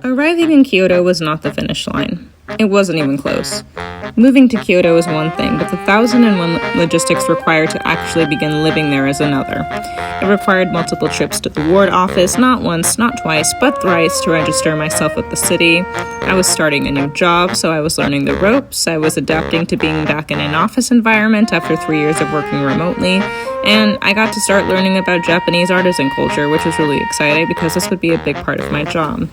Arriving in Kyoto was not the finish line. It wasn't even close. Moving to Kyoto is one thing, but the 1001 logistics required to actually begin living there is another. It required multiple trips to the ward office, not once, not twice, but thrice to register myself with the city. I was starting a new job, so I was learning the ropes. I was adapting to being back in an office environment after 3 years of working remotely, and I got to start learning about Japanese artisan culture, which was really exciting because this would be a big part of my job.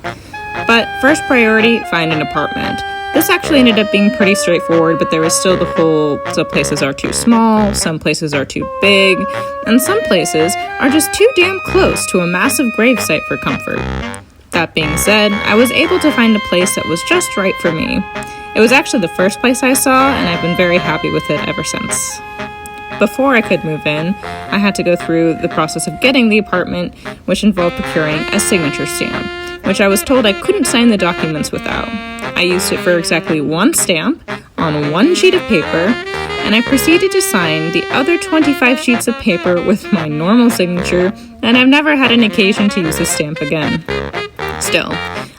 But first priority, find an apartment. This actually ended up being pretty straightforward, but there was still some places are too small, some places are too big, and some places are just too damn close to a massive gravesite for comfort. That being said, I was able to find a place that was just right for me. It was actually the first place I saw, and I've been very happy with it ever since. Before I could move in, I had to go through the process of getting the apartment, which involved procuring a signature stamp, which I was told I couldn't sign the documents without. I used it for exactly one stamp on one sheet of paper, and I proceeded to sign the other 25 sheets of paper with my normal signature, and I've never had an occasion to use this stamp again. Still,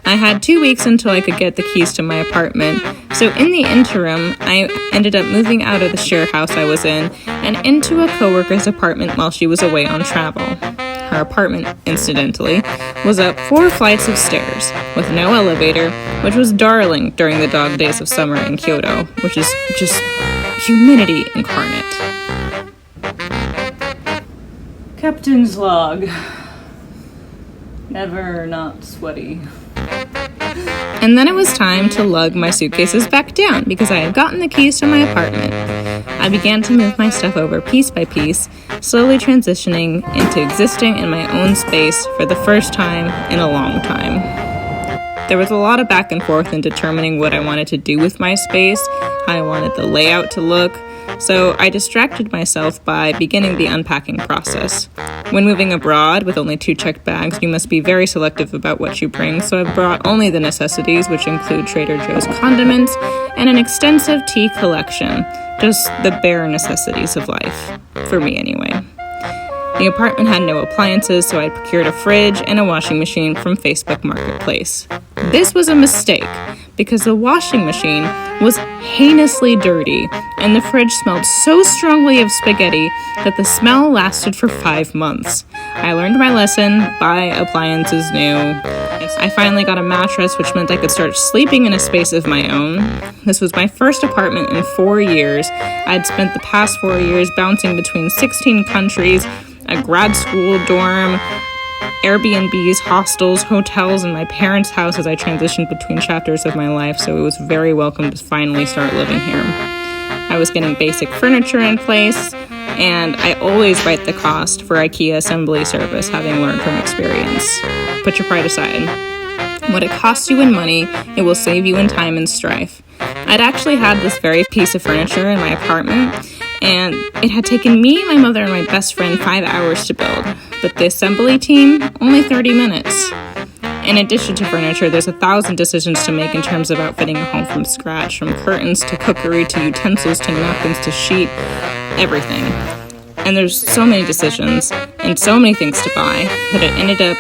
I had 2 weeks until I could get the keys to my apartment, so in the interim, I ended up moving out of the share house I was in and into a coworker's apartment while she was away on travel. Her apartment, incidentally, was up 4 flights of stairs, with no elevator, which was darling during the dog days of summer in Kyoto, which is just humidity incarnate. Captain's log. Never not sweaty. And then it was time to lug my suitcases back down because I had gotten the keys to my apartment. I began to move my stuff over piece by piece, slowly transitioning into existing in my own space for the first time in a long time. There was a lot of back and forth in determining what I wanted to do with my space, how I wanted the layout to look, so I distracted myself by beginning the unpacking process. When moving abroad with only 2 checked bags, you must be very selective about what you bring, so I brought only the necessities, which include Trader Joe's condiments and an extensive tea collection, just the bare necessities of life, for me anyway. The apartment had no appliances, so I procured a fridge and a washing machine from Facebook Marketplace. This was a mistake, because the washing machine was heinously dirty, and the fridge smelled so strongly of spaghetti that the smell lasted for 5 months. I learned my lesson, buy appliances new. I finally got a mattress, which meant I could start sleeping in a space of my own. This was my first apartment in 4 years. I'd spent the past 4 years bouncing between 16 countries, a grad school dorm, Airbnbs, hostels, hotels, and my parents' house as I transitioned between chapters of my life, so it was very welcome to finally start living here. I was getting basic furniture in place, and I always write the cost for IKEA assembly service, having learned from experience. Put your pride aside. What it costs you in money, it will save you in time and strife. I'd actually had this very piece of furniture in my apartment, and it had taken me, my mother, and my best friend 5 hours to build, but the assembly team, only 30 minutes. In addition to furniture, there's 1,000 decisions to make in terms of outfitting a home from scratch, from curtains to cookery to utensils to napkins to sheet, everything. And there's so many decisions and so many things to buy that it ended up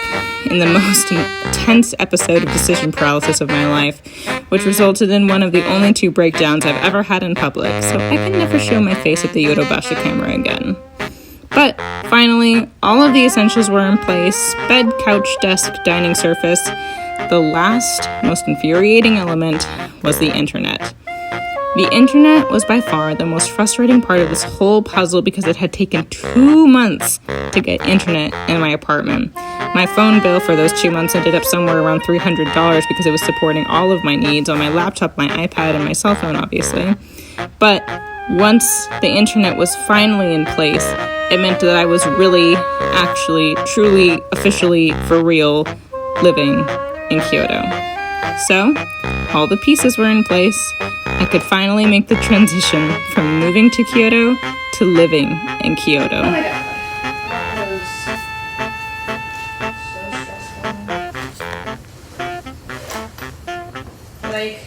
in the most intense episode of decision paralysis of my life, which resulted in one of the only 2 breakdowns I've ever had in public, so I can never show my face at the Yotobasha camera again. But finally, all of the essentials were in place: bed, couch, desk, dining surface. The last, most infuriating element was the internet. The internet was by far the most frustrating part of this whole puzzle because it had taken 2 months to get internet in my apartment. My phone bill for those 2 months ended up somewhere around $300 because it was supporting all of my needs on my laptop, my iPad, and my cell phone, obviously. But once the internet was finally in place, it meant that I was really, actually, truly, officially, for real, living in Kyoto. So, all the pieces were in place. I could finally make the transition from moving to Kyoto to living in Kyoto. Oh my god. That was so stressful. Like,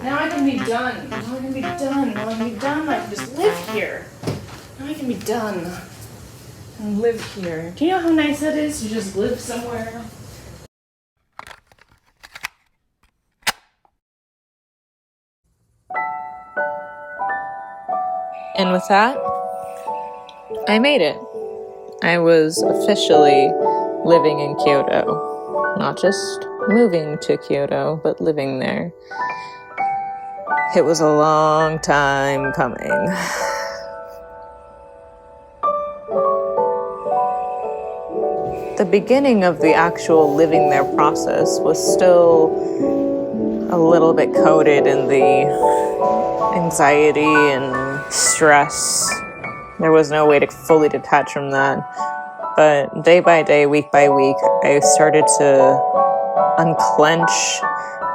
now I can be done. Now I can be done. Now I can be done. I can just live here. Now I can be done and live here. Do you know how nice that is to just live somewhere? And with that, I made it. I was officially living in Kyoto. Not just moving to Kyoto, but living there. It was a long time coming. The beginning of the actual living there process was still a little bit coated in the anxiety and stress. There was no way to fully detach from that. But day by day, week by week, I started to unclench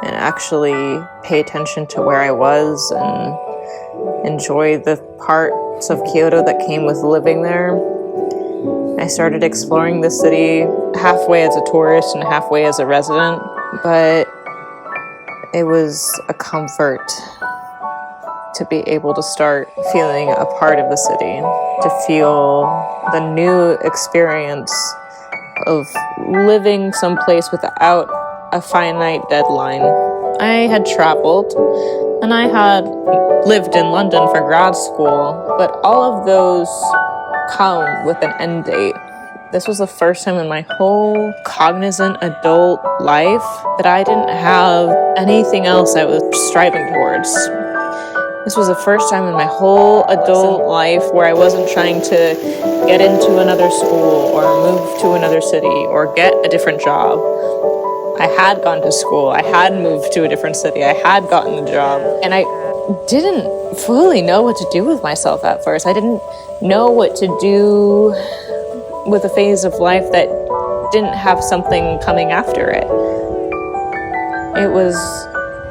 and actually pay attention to where I was and enjoy the parts of Kyoto that came with living there. I started exploring the city halfway as a tourist and halfway as a resident, but it was a comfort to be able to start feeling a part of the city, to feel the new experience of living someplace without a finite deadline. I had traveled and I had lived in London for grad school, but all of those come with an end date. This was the first time in my whole cognizant adult life that I didn't have anything else I was striving towards. This was the first time in my whole adult life where I wasn't trying to get into another school or move to another city or get a different job. I had gone to school, I had moved to a different city, I had gotten the job, and I didn't fully know what to do with myself at first. I didn't know what to do with a phase of life that didn't have something coming after it. It was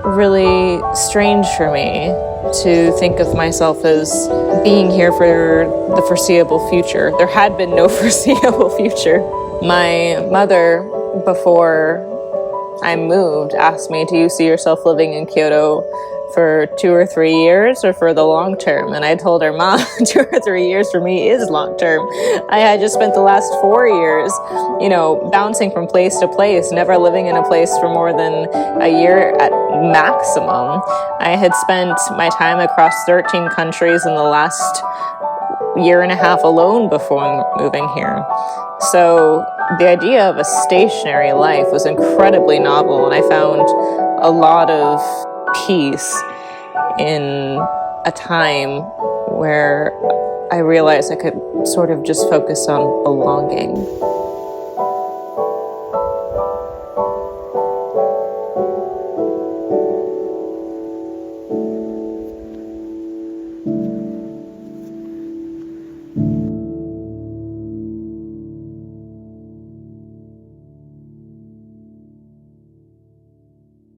really strange for me to think of myself as being here for the foreseeable future. There had been no foreseeable future. My mother, before I moved, asked me, do you see yourself living in Kyoto for 2 or 3 years or for the long term? And I told her, Mom, 2 or 3 years for me is long term. I had just spent the last 4 years, bouncing from place to place, never living in a place for more than a year at maximum. I had spent my time across 13 countries in the last year and a half alone before moving here. So the idea of a stationary life was incredibly novel, and I found a lot of peace in a time where I realized I could sort of just focus on belonging.